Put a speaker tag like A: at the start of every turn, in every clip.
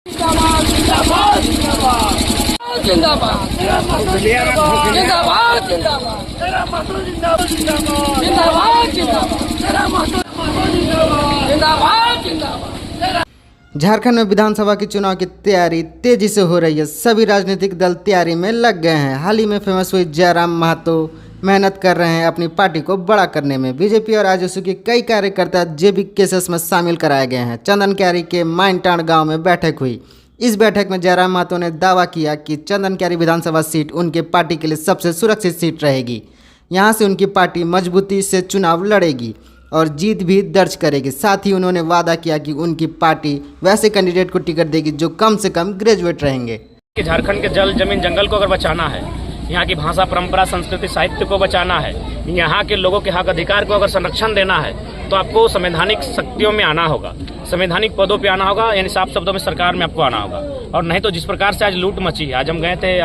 A: जिंदाबाद जिंदाबाद जिंदाबाद जिंदाबाद जिंदाबाद जिंदाबाद जिंदाबाद जिंदाबाद जिंदाबाद जिंदाबाद।
B: झारखंड में विधानसभा के चुनाव की तैयारी तेजी से हो रही है। सभी राजनीतिक दल तैयारी में लग गए हैं। हाल ही में फेमस हुए जयराम महतो मेहनत कर रहे हैं अपनी पार्टी को बड़ा करने में। बीजेपी और आजसू के कई कार्यकर्ता जेबी केसेस में शामिल कराए गए हैं। चंदन क्यारी के माइनटांड गांव में बैठक हुई। इस बैठक में जयराम महतो ने दावा किया कि चंदन क्यारी विधानसभा सीट उनके पार्टी के लिए सबसे सुरक्षित सीट रहेगी। यहाँ से उनकी पार्टी मजबूती से चुनाव लड़ेगी और जीत भी दर्ज करेगी। साथ ही उन्होंने वादा किया कि उनकी पार्टी वैसे कैंडिडेट को टिकट देगी जो कम से कम ग्रेजुएट रहेंगे।
C: झारखंड के जल जमीन जंगल को अगर बचाना है, यहाँ की भाषा परंपरा संस्कृति साहित्य को बचाना है, यहाँ के लोगों के हक अधिकार को अगर संरक्षण देना है तो आपको संवैधानिक शक्तियों में आना होगा, संवैधानिक पदों पे आना होगा, यानी साफ शब्दों में सरकार में आपको आना होगा। और नहीं तो जिस प्रकार से आज लूट मची है, आज हम गए थे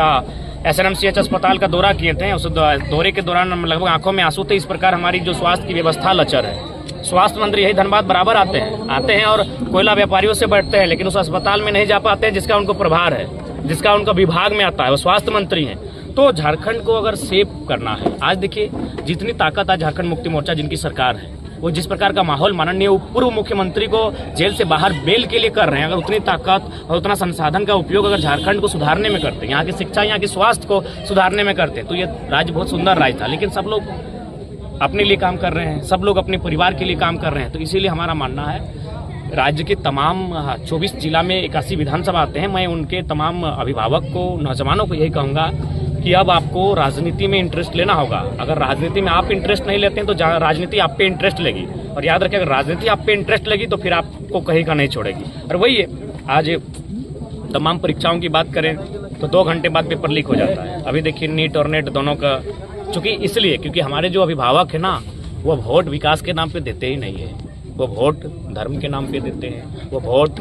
C: SNMCH अस्पताल का दौरा किए थे, उस दौरे के दौरान लगभग आंखों में आंसू थे। इस प्रकार हमारी जो स्वास्थ्य की व्यवस्था लचर है। स्वास्थ्य मंत्री यही धनबाद बराबर आते हैं और कोयला व्यापारियों से बैठते हैं, लेकिन उस अस्पताल में नहीं जा पाते हैं जिसका उनको प्रभार है, जिसका उनका विभाग में आता है, वो स्वास्थ्य मंत्री हैं। तो झारखंड को अगर सेव करना है, आज देखिए जितनी ताकत आज झारखंड मुक्ति मोर्चा जिनकी सरकार है, वो जिस प्रकार का माहौल माननीय पूर्व मुख्यमंत्री को जेल से बाहर बेल के लिए कर रहे हैं, अगर उतनी ताकत और उतना संसाधन का उपयोग अगर झारखंड को सुधारने में करते, यहाँ की शिक्षा, यहाँ की स्वास्थ्य को सुधारने में करते, तो ये राज्य बहुत सुंदर राज्य था। लेकिन सब लोग अपने लिए काम कर रहे हैं, सब लोग अपने परिवार के लिए काम कर रहे हैं। तो इसीलिए हमारा मानना है राज्य के तमाम 24 जिला में 81 विधानसभा आते हैं। मैं उनके तमाम अभिभावक को, नौजवानों को यही कहूँगा कि अब आपको राजनीति में इंटरेस्ट लेना होगा। अगर राजनीति में आप इंटरेस्ट नहीं लेते हैं तो राजनीति आप पे इंटरेस्ट लेगी, और याद रखिए अगर राजनीति आप पे इंटरेस्ट लेगी तो फिर आपको कहीं का नहीं छोड़ेगी। और वही है, आज तमाम परीक्षाओं की बात करें तो 2 घंटे बाद पेपर लीक हो जाता है। अभी देखिए नीट और नेट दोनों का, चूँकि इसलिए क्योंकि हमारे जो अभिभावक है ना, वो वोट विकास के नाम पे देते ही नहीं है, वो वोट धर्म के नाम पे देते हैं, वो वोट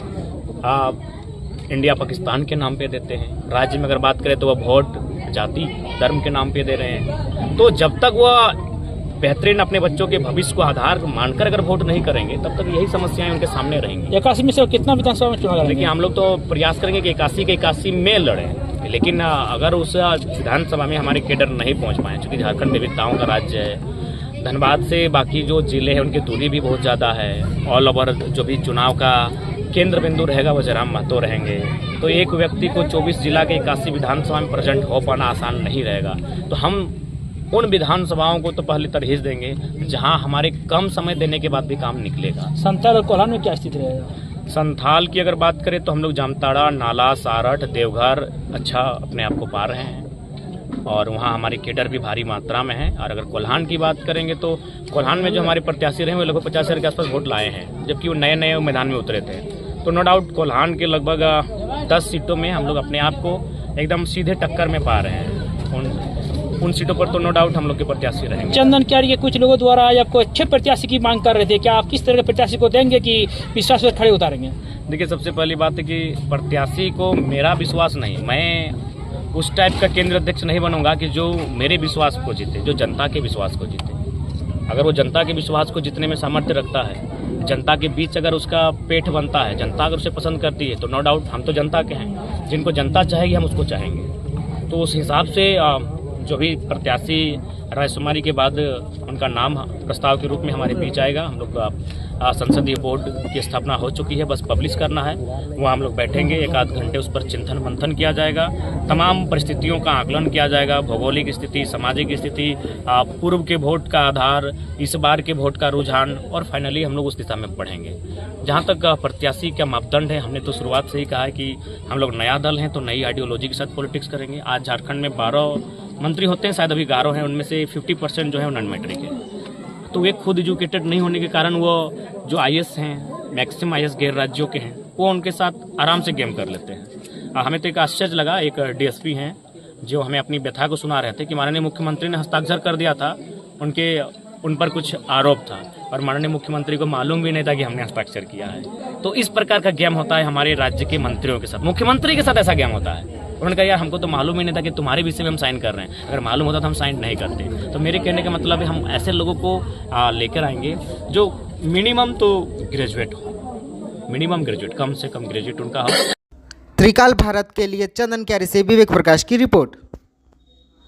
C: इंडिया पाकिस्तान के नाम पे देते हैं। राज्य में अगर बात करें तो वो वोट जाति धर्म के नाम पे दे रहे हैं। तो जब तक वह बेहतरीन अपने बच्चों के भविष्य को आधार मानकर अगर वोट नहीं करेंगे, तब तक यही समस्याएं उनके सामने रहेंगी।
D: 81 में से कितना विधानसभा में चुनाव लड़ेंगे?
C: देखिए हम लोग तो प्रयास करेंगे कि 81 के 81 में लड़े, लेकिन अगर उस विधानसभा में हमारे कैडर नहीं पहुंच पाए, चूँकि झारखंड विविधताओं का राज्य है, धनबाद से बाकी जो जिले हैं उनकी दूरी भी बहुत ज़्यादा है। ऑल ओवर जो भी चुनाव का केंद्र बिंदु रहेगा वो जयराम महतो रहेंगे। तो एक व्यक्ति को 24 जिला के 81 विधानसभा में प्रेजेंट हो पाना आसान नहीं रहेगा। तो हम उन विधानसभाओं को तो पहले तरजीह देंगे जहां हमारे कम समय देने के बाद भी काम निकलेगा।
D: संथाल और कोल्हान में क्या स्थिति रहेगा?
C: संथाल की अगर बात करें तो हम लोग जामताड़ा, नाला, सारठ, देवघर अच्छा अपने आप को पा रहे हैं और वहाँ हमारी कैडर भी भारी मात्रा में है। और अगर कोल्हान की बात करेंगे तो कोल्हान में जो हमारे प्रत्याशी रहे वो लगभग 50,000 के आसपास वोट लाए हैं, जबकि वो नए मैदान में उतरे थे। तो नो डाउट कोल्हान के लगभग 10 सीटों में हम लोग अपने आप को एकदम सीधे टक्कर में पा रहे हैं। उन सीटों पर तो नो डाउट हम लोग के प्रत्याशी रहेंगे।
D: चंदन क्यारी के कुछ लोगों द्वारा आपको अच्छे प्रत्याशी की मांग कर रहे थे, क्या आप किस तरह के प्रत्याशी को देंगे कि विश्वास पर खड़े उतारेंगे?
C: देखिए सबसे पहली बात है कि प्रत्याशी को मेरा विश्वास नहीं, मैं उस टाइप का केंद्र अध्यक्ष नहीं बनूंगा कि जो मेरे विश्वास को जीते, जो जनता के विश्वास को जीते। अगर वो जनता के विश्वास को जीतने में सामर्थ्य रखता है, जनता के बीच अगर उसका पेट बनता है, जनता अगर उसे पसंद करती है, तो नो डाउट हम तो जनता के हैं, जिनको जनता चाहेगी हम उसको चाहेंगे। तो उस हिसाब से जो भी प्रत्याशी रायशुमारी के बाद उनका नाम प्रस्ताव के रूप में हमारे बीच आएगा। हम लोग संसदीय बोर्ड की स्थापना हो चुकी है, बस पब्लिश करना है। वहाँ हम लोग बैठेंगे, 1 आध घंटे उस पर चिंतन मंथन किया जाएगा, तमाम परिस्थितियों का आकलन किया जाएगा, भौगोलिक स्थिति, सामाजिक स्थिति, पूर्व के वोट का आधार, इस बार के वोट का रुझान, और फाइनली हम लोग उस दिशा में बढ़ेंगे। जहाँ तक प्रत्याशी का मापदंड है, हमने तो शुरुआत से ही कहा है कि हम लोग नया दल हैं तो नई आइडियोलॉजी के साथ पॉलिटिक्स करेंगे। आज झारखंड में 12 मंत्री होते हैं, शायद अभी 11 हैं, उनमें से 50% जो है वो नॉन मैट्रिक है। तो वे खुद एजुकेटेड नहीं होने के कारण वो जो IAS हैं, मैक्सिमम IAS गैर राज्यों के हैं, वो उनके साथ आराम से गेम कर लेते हैं। हमें तो एक आश्चर्य लगा, एक DSP हैं जो हमें अपनी व्यथा को सुना रहे थे कि माननीय मुख्यमंत्री ने हस्ताक्षर कर दिया था, उन पर कुछ आरोप था और माननीय मुख्यमंत्री को मालूम भी नहीं था कि हमने हस्ताक्षर किया है। तो इस प्रकार का गेम होता है हमारे राज्य के मंत्रियों के साथ, मुख्यमंत्री के साथ ऐसा गेम होता है। उन्होंने कहा यार हमको तो मालूम ही नहीं था कि तुम्हारे विषय में हम साइन कर रहे हैं, अगर मालूम होता तो हम साइन नहीं करते। तो मेरे कहने का मतलब है हम ऐसे लोगों को लेकर आएंगे जो मिनिमम तो ग्रेजुएट हो, मिनिमम ग्रेजुएट, कम से कम ग्रेजुएट उनका हो।
B: त्रिकाल भारत के लिए चंदन क्यारी से विवेक प्रकाश की रिपोर्ट।